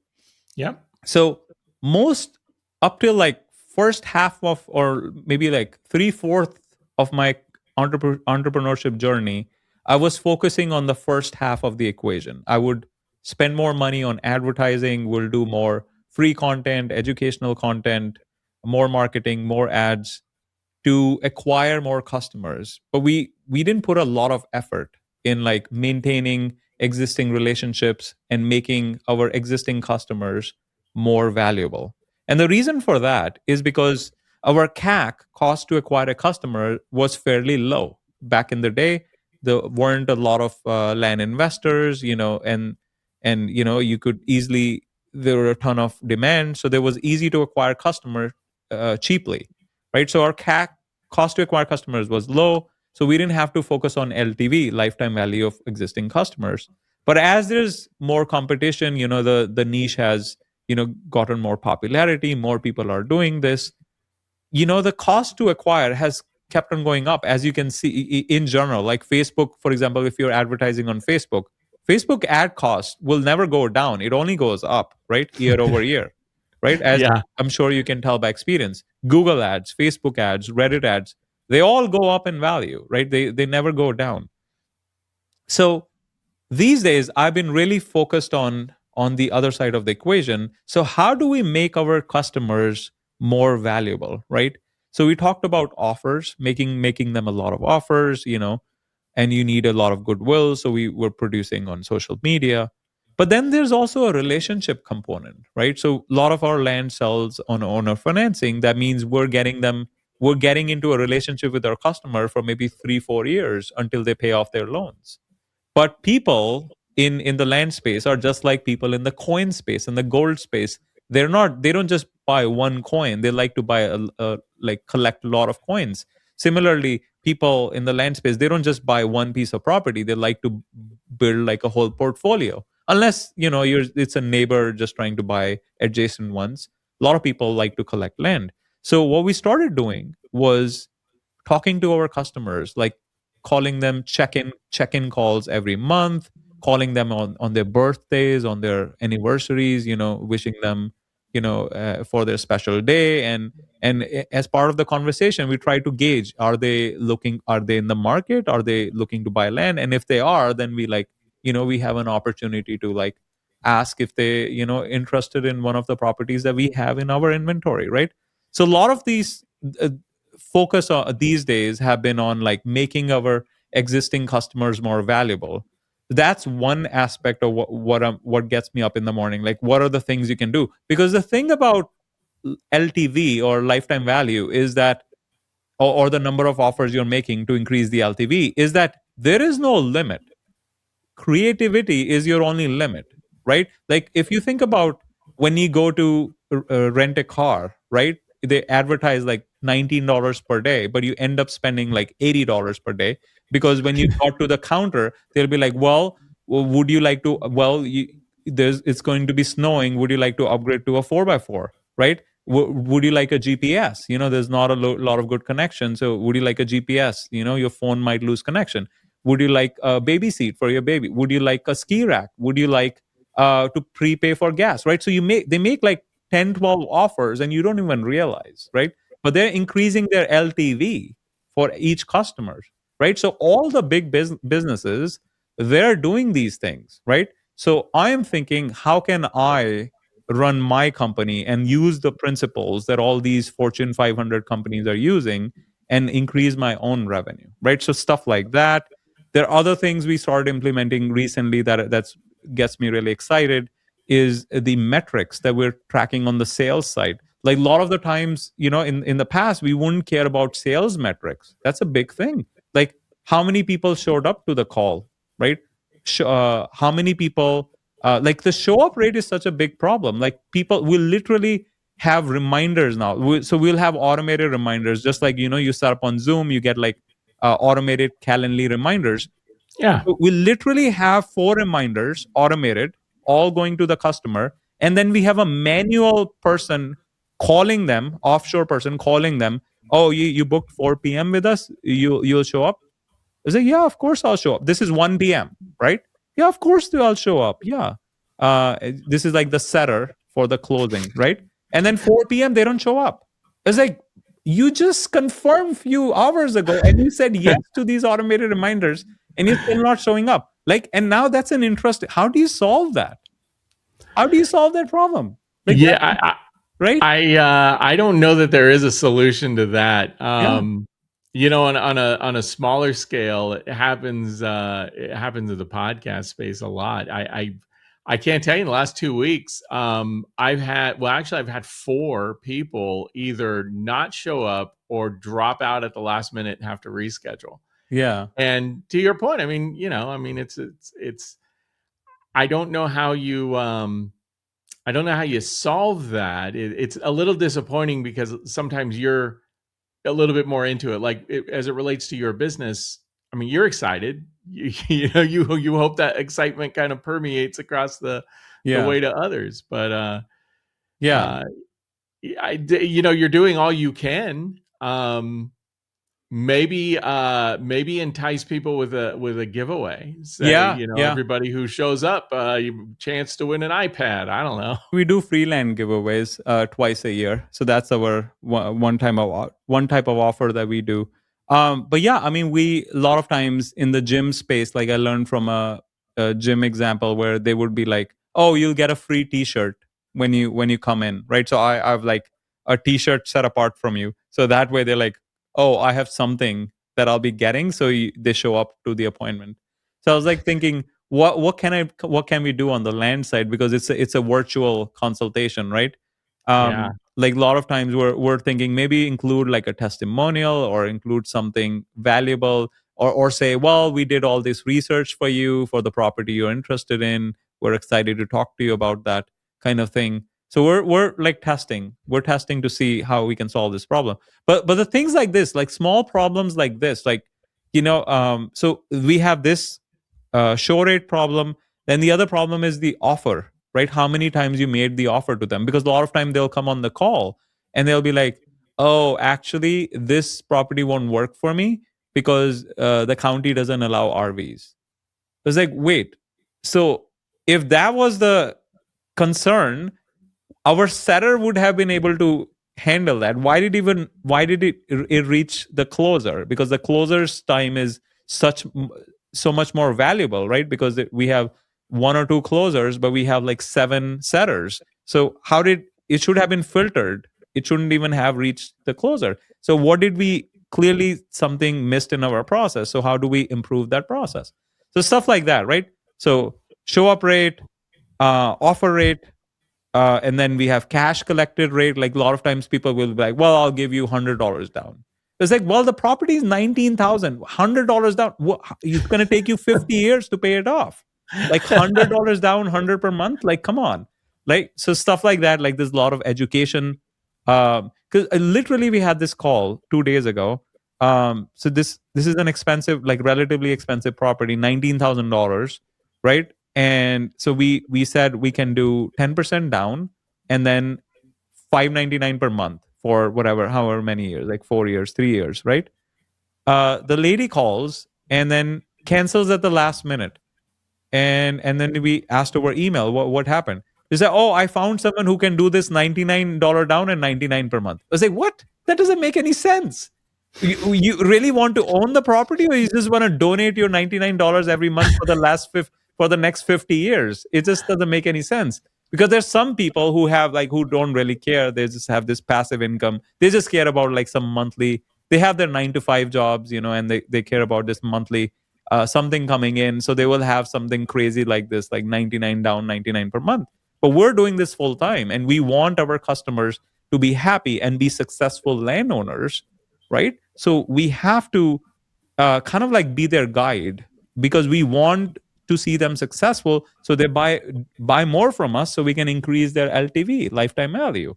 Yep. So most up till like first half of, or maybe like 3/4 of my entrepreneurship journey, I was focusing on the first half of the equation. I would spend more money on advertising, will do more free content, educational content, more marketing, more ads to acquire more customers. But we didn't put a lot of effort in like maintaining existing relationships and making our existing customers more valuable. And the reason for that is because our CAC, cost to acquire a customer, was fairly low back in the day. There weren't a lot of land investors, and you could easily, there were a ton of demand, so there was easy to acquire customer cheaply, right? So our CAC, cost to acquire customers, was low, so we didn't have to focus on LTV, lifetime value of existing customers. But as there's more competition, the niche has gotten more popularity, more people are doing this, the cost to acquire has kept on going up, as you can see in general. Like Facebook, for example, if you're advertising on Facebook ad cost will never go down, it only goes up, right, year over year, right? As Yeah. I'm sure you can tell by experience, Google ads, Facebook ads, Reddit ads, they all go up in value, right? They never go down. So these days I've been really focused on the other side of the equation. So how do we make our customers more valuable, right? So we talked about offers, making them a lot of offers, and you need a lot of goodwill, so we were producing on social media. But then there's also a relationship component, right? So a lot of our land sells on owner financing. That means we're getting into a relationship with our customer for maybe 3-4 years until they pay off their loans. But people in the land space are just like people in the coin space and the gold space. They don't just buy one coin, they like to buy like collect a lot of coins. Similarly, people in the land space, they don't just buy one piece of property, they like to build like a whole portfolio. Unless it's a neighbor just trying to buy adjacent ones, a lot of people like to collect land. So what we started doing was talking to our customers, like calling them check-in calls every month, calling them on their birthdays, on their anniversaries, wishing them for their special day. And as part of the conversation, we try to gauge, are they in the market, are they looking to buy land? And if they are, then we have an opportunity to like ask if they interested in one of the properties that we have in our inventory, right? So a lot of these focus these days have been on like making our existing customers more valuable. That's one aspect of what gets me up in the morning. Like, what are the things you can do? Because the thing about LTV, or lifetime value, is that, or the number of offers you're making to increase the LTV, is that there is no limit. Creativity is your only limit, right? Like if you think about when you go to rent a car, right? They advertise like $19 per day, but you end up spending like $80 per day, because when you got to the counter, they'll be like, well, would you like to, it's going to be snowing, would you like to upgrade to a 4x4, right? Would you like a GPS? There's not a lot of good connection, so would you like a GPS? Your phone might lose connection. Would you like a baby seat for your baby? Would you like a ski rack? Would you like to prepay for gas? Right. So they make like 10, 12 offers and you don't even realize, right? But they're increasing their LTV for each customer, right? So all the big businesses, they're doing these things, right? So I'm thinking, how can I run my company and use the principles that all these Fortune 500 companies are using and increase my own revenue, right? So stuff like that. There are other things we started implementing recently that's gets me really excited, is the metrics that we're tracking on the sales side. Like a lot of the times, in the past, we wouldn't care about sales metrics. That's a big thing. Like how many people showed up to the call, right? How many people, like the show up rate is such a big problem. Like people will literally have reminders now. So we'll have automated reminders, just like, you set up on Zoom, you get like automated Calendly reminders. Yeah. So we literally have 4 reminders automated, all going to the customer. And then we have a manual person calling them, offshore person calling them. Oh, you booked 4 p.m. with us. You'll show up. was like, yeah, of course I'll show up. This is 1 p.m., right? Yeah, of course I'll show up. Yeah. This is like the setter for the closing, right? And then 4 p.m. they don't show up. It's like, you just confirmed few hours ago and you said yes to these automated reminders and you're still not showing up. Like, and now that's an interest. How do you solve that? How do you solve that problem? Like, Yeah, right? I don't know that there is a solution to that. Yeah. On a smaller scale, it happens in the podcast space a lot. I can't tell you in the last 2 weeks, I've had 4 people either not show up or drop out at the last minute and have to reschedule. Yeah. And to your point, it's I don't know how you solve that. It's a little disappointing because sometimes you're a little bit more into it. Like as it relates to your business, I mean, you're excited. You hope that excitement kind of permeates across the Yeah. way to others. But Yeah. you're doing all you can. Maybe entice people with a giveaway. Say, Yeah. Yeah. everybody who shows up, you chance to win an iPad. I don't know. We do freelance giveaways twice a year, so that's our one type of offer that we do. But yeah, I mean, we a lot of times in the gym space, like I learned from a gym example where they would be like, "Oh, you'll get a free T-shirt when you come in," right? So I've like a T-shirt set apart from you, so that way they're like, "Oh, I have something that I'll be getting," so they show up to the appointment. So I was like thinking, what can we do on the land side, because it's a virtual consultation, right? Yeah. Like a lot of times we're thinking maybe include like a testimonial or include something valuable, or say, well, we did all this research for you for the property you're interested in, we're excited to talk to you about that kind of thing. So we're like testing to see how we can solve this problem. But the things like this, like small problems like this, like, so we have this show rate problem. Then the other problem is the offer, right? How many times you made the offer to them? Because a lot of time they'll come on the call and they'll be like, "Oh, actually, this property won't work for me because the county doesn't allow RVs." It's like, wait, so if that was the concern, our setter would have been able to handle that. Why did it reach the closer? Because the closer's time is so much more valuable, right? Because we have 1 or 2 closers, but we have like 7 setters. So how did it should have been filtered? It shouldn't even have reached the closer. So what did we clearly something missed in our process? So how do we improve that process? So stuff like that, right? So show up rate, offer rate, and then we have cash collected rate. Like a lot of times people will be like, well, I'll give you $100 down. It's like, well, the property is 19,000, $100 down. It's going to take you 50 years to pay it off. Like $100 down, 100 per month. Like, come on. Like, so stuff like that. Like there's a lot of education. Because literally we had this call 2 days ago. So this is an expensive, like relatively expensive property, $19,000, right? And so we said we can do 10% down and then $599 per month for however many years, like 4 years, 3 years, right? The lady calls and then cancels at the last minute. And then we asked over email what happened. They said, "Oh, I found someone who can do this $99 down and 99 per month." I was like, "What? That doesn't make any sense. You really want to own the property, or you just want to donate your $99 every month for the next 50 years?" It just doesn't make any sense. Because there's some people who have like who don't really care. They just have this passive income. They just care about like some monthly. They have their 9 to 5 jobs, and they care about this monthly something coming in. So they will have something crazy like this, like 99 down, 99 per month. But we're doing this full time, and we want our customers to be happy and be successful landowners, right? So we have to kind of like be their guide, because we want to see them successful, so they buy more from us, so we can increase their LTV, lifetime value.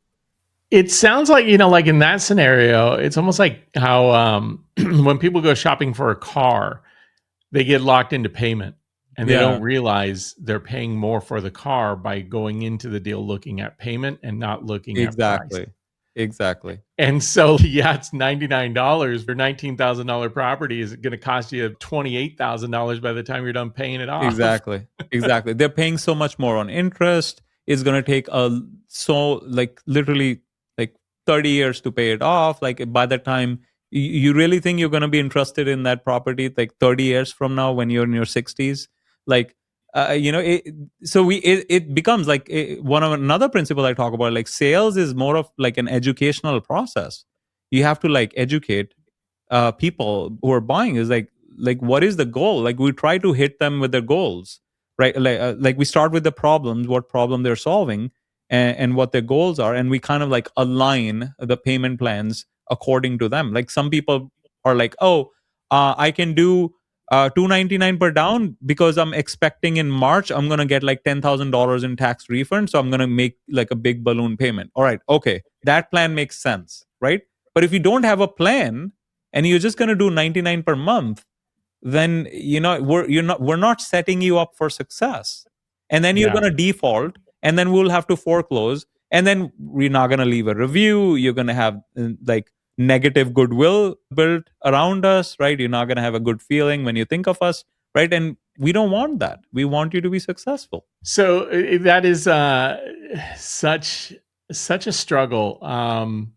It sounds like, like in that scenario, it's almost like how when people go shopping for a car, they get locked into payment and they don't realize they're paying more for the car by going into the deal looking at payment and not looking at price. Exactly. Exactly. And so, yeah, it's $99 for $19,000 property is going to cost you $28,000 by the time you're done paying it off. Exactly. Exactly. They're paying so much more on interest. It's going to take literally like 30 years to pay it off. Like by the time you really think you're going to be interested in that property like 30 years from now when you're in your 60s, like it becomes like one of another principle I talk about, like sales is more of like an educational process. You have to like educate people who are buying, is like what is the goal. Like we try to hit them with their goals, right? Like we start with the problems, what problem they're solving, and what their goals are, and we kind of like align the payment plans according to them. Like some people are like, oh, I can do 299 per down because I'm expecting in March I'm going to get like $10,000 in tax refund, so I'm going to make like a big balloon payment. All right, okay, that plan makes sense, right? But if you don't have a plan and you're just going to do 99 per month, then we're not setting you up for success. And then you're Yeah. going to default, and then we'll have to foreclose, and then we're not going to leave a review. You're going to have like negative goodwill built around us, right? You're not going to have a good feeling when you think of us, right? And we don't want that. We want you to be successful. So that is such a struggle.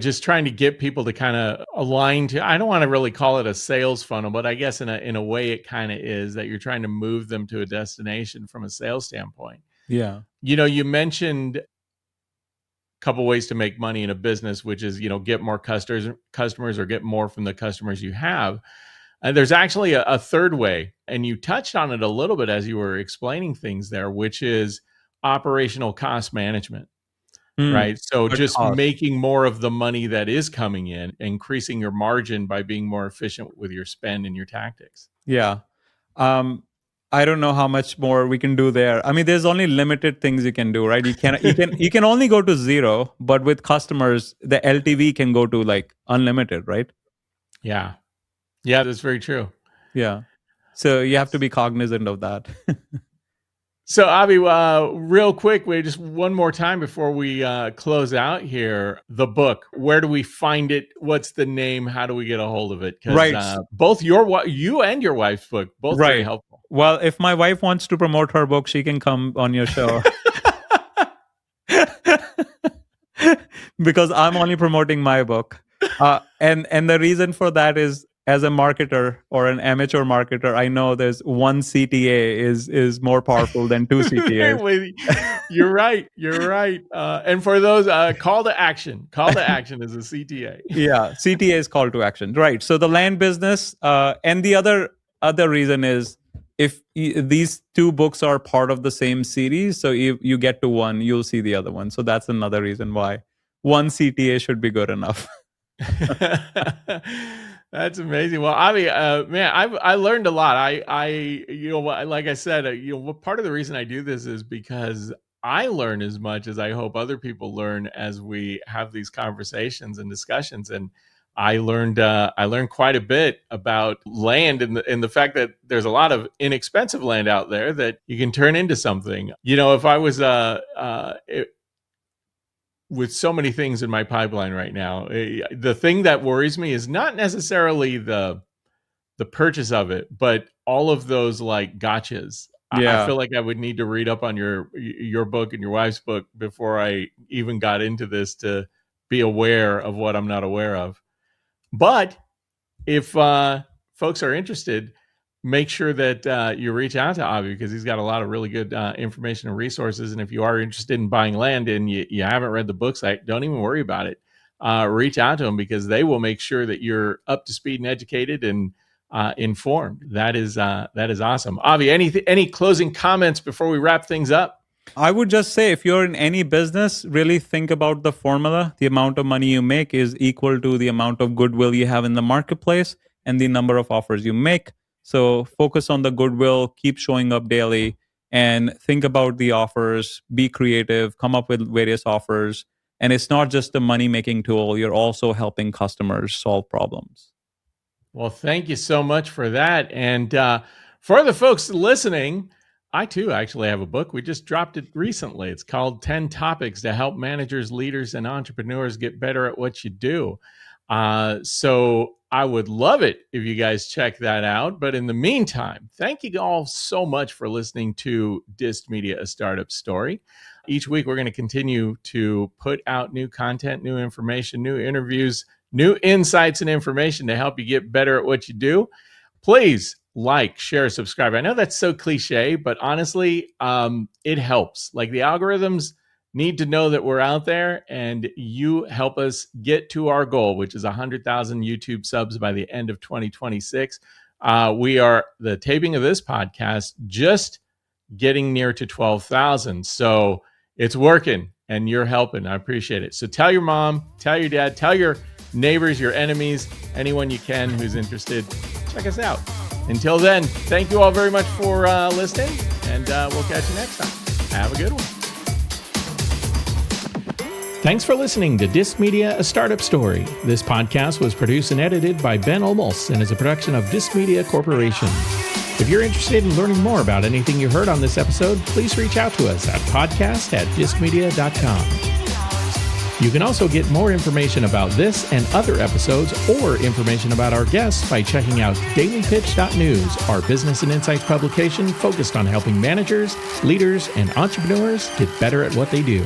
Just trying to get people to kind of align to, I don't want to really call it a sales funnel, but I guess in a way it kind of is, that you're trying to move them to a destination from a sales standpoint. Yeah. You mentioned a couple ways to make money in a business, which is, get more customers or get more from the customers you have. And there's actually a third way, and you touched on it a little bit as you were explaining things there, which is operational cost management. Right. So Good just cost. making more of the money that is coming in, increasing your margin by being more efficient with your spend and your tactics. Yeah. Um, I don't know how much more we can do there. I mean, there's only limited things you can do, right? You can only go to zero, but with customers, the LTV can go to like unlimited, right? Yeah. Yeah, that's very true. Yeah. So you have to be cognizant of that. So, Avi, real quick, we just one more time before we close out here. The book, where do we find it? What's the name? How do we get a hold of it? Because Right. both you and your wife's book, both very Right. helpful. Well, if my wife wants to promote her book, she can come on your show. Because I'm only promoting my book. And the reason for that is, as a marketer or an amateur marketer, I know there's one CTA is more powerful than two CTAs. You're right. You're right. And for those, call to action. Call to action is a CTA. Yeah, CTA is call to action, right? So the land business, and the other reason is, if these two books are part of the same series, so if you get to one, you'll see the other one. So that's another reason why one CTA should be good enough. That's amazing. Well, I mean, man, I learned a lot. Like I said, part of the reason I do this is because I learn as much as I hope other people learn as we have these conversations and discussions. And I learned quite a bit about land and the fact that there's a lot of inexpensive land out there that you can turn into something. If I was with so many things in my pipeline right now, the thing that worries me is not necessarily the purchase of it, but all of those like gotchas. I Yeah. feel like I would need to read up on your book and your wife's book before I even got into this to be aware of what I'm not aware of. But if folks are interested, make sure that you reach out to Avi, because he's got a lot of really good information and resources. And if you are interested in buying land and you haven't read the books, don't even worry about it. Reach out to them, because they will make sure that you're up to speed and educated and informed. That is awesome. Avi, any closing comments before we wrap things up? I would just say, if you're in any business, really think about the formula. The amount of money you make is equal to the amount of goodwill you have in the marketplace and the number of offers you make. So focus on the goodwill, keep showing up daily, and think about the offers, be creative, come up with various offers. And it's not just a money making tool, you're also helping customers solve problems. Well, thank you so much for that. And for the folks listening, I too actually have a book. We just dropped it recently. It's called 10 Topics to Help Managers, Leaders, and Entrepreneurs Get Better at What You Do. So I would love it if you guys check that out. But in the meantime, thank you all so much for listening to DissedMedia, A Startup Story. Each week, we're going to continue to put out new content, new information, new interviews, new insights and information to help you get better at what you do. Please like, share, subscribe. I know that's so cliche, but honestly, it helps. Like, the algorithms need to know that we're out there, and you help us get to our goal, which is 100,000 YouTube subs by the end of 2026. We are, the taping of this podcast, just getting near to 12,000. So it's working, and you're helping. I appreciate it. So tell your mom, tell your dad, tell your neighbors, your enemies, anyone you can who's interested. Check us out. Until then, thank you all very much for listening, and we'll catch you next time. Have a good one. Thanks for listening to DissedMedia, A Startup Story. This podcast was produced and edited by Ben Olmos and is a production of DissedMedia Corporation. If you're interested in learning more about anything you heard on this episode, please reach out to us at podcast@dissedmedia.com. You can also get more information about this and other episodes, or information about our guests, by checking out dailypitch.news, our business and insights publication focused on helping managers, leaders, and entrepreneurs get better at what they do.